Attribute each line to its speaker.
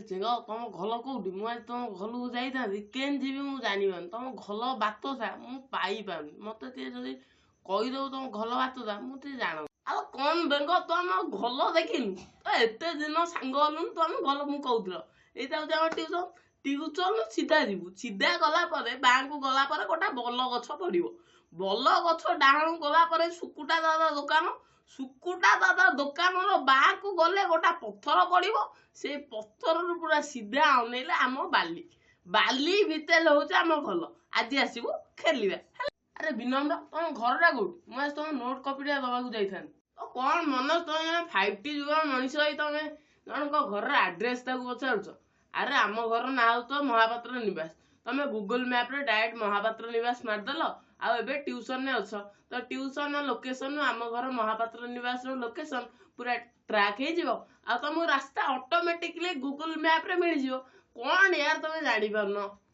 Speaker 1: Ching ତମ ଘର କୋଉଠି? ମୁଁ ଆଜି ତମ ଘରକୁ ଯାଇଥାନ୍ତି, କେନ୍ ଯିବି ମୁଁ ଜାଣିପାରୁନି। ତମ ଘର ବାଟଟା ମୁଁ ପାଇପାରୁନି। ମତେ ଟିକେ ଯଦି କହିଦବୁ ତମ ଘର ବାଟଟା ମୁଁ ଟିକେ ଜାଣନ୍ତି। ଆଉ କଣ ବେଙ୍ଗ ତୁ ଆମ ଘର ଦେଖିନୁ? ତ ଏତେ ଦିନ ସାଙ୍ଗ ହେଲୁନି ତୁ ଆମ ଘର ମୁଁ କହୁଥିଲ। ଏଇଟା ହଉଛି ଆମ ଟିଉସନ। ଟିଉସନ ସିଧା ଯିବୁ, ସିଧା ଗଲା ପରେ ବାଁକୁ ଗଲା ପରେ ଗୋଟେ ବଲ ଗଛ ପଡିବ। ବଲ ଗଛ ଡାହାଣକୁ ଗଲା ପରେ ଶୁକୁଟା ଦାଦା ଦୋକାନ। ଶୁକୁଟା ଦାଦା ଦୋକାନର ବାଁକୁ ଗଲେ ଗୋଟେ ପଥର ପଡିବ। ସେଇ ପଥରରୁ ପୁରା ସିଧା ଅନେଇଲେ ଆମ ବାଲି। ବାଲି ଭିତରେ ହଉଛି ଆମ ଘର। ଆଜି ଆସିବୁ ଖେଳିବା। ଆରେ ବିନମ୍ର ତମ ଘରଟା କୋଉଠି? ମୁଁ ଆଜି ତମ ନୋଟ କପିଟା ଦବାକୁ ଯାଇଥାନ୍ତି। କଣ ମନ ତମେ ଜଣେ 5T ଯୁଗର ମଣିଷ ହେଇ ତମେ ଜଣଙ୍କ ଘରର ଆଡ୍ରେସ ତାକୁ ପଚାରୁଛ? ଆରେ ଆମ ଘର ନାଁ ହଉଛି ତ ମହାପାତ୍ର ନିବାସ। ତମେ ଗୁଗଲ ମ୍ୟାପରେ ଡାଇରେକ୍ଟ ମହାପାତ୍ର ନିବାସ ମାରିଦେଲ। ଆଉ ଏବେ ଟ୍ୟୁସନରେ ଅଛ ତ ଟ୍ୟୁସନ ଲୋକେସନରୁ ଆମ ଘର ମହାପାତ୍ର ନିବାସର ଲୋକେସନ ପୁରା ଟ୍ରାକ୍ ହେଇଯିବ। ଆଉ ତମକୁ ରାସ୍ତା ଅଟୋମେଟିକଲି ଗୁଗଲ ମ୍ୟାପରେ ମିଳିଯିବ। କଣ ୟାର ତମେ ଜାଣିପାରୁନ?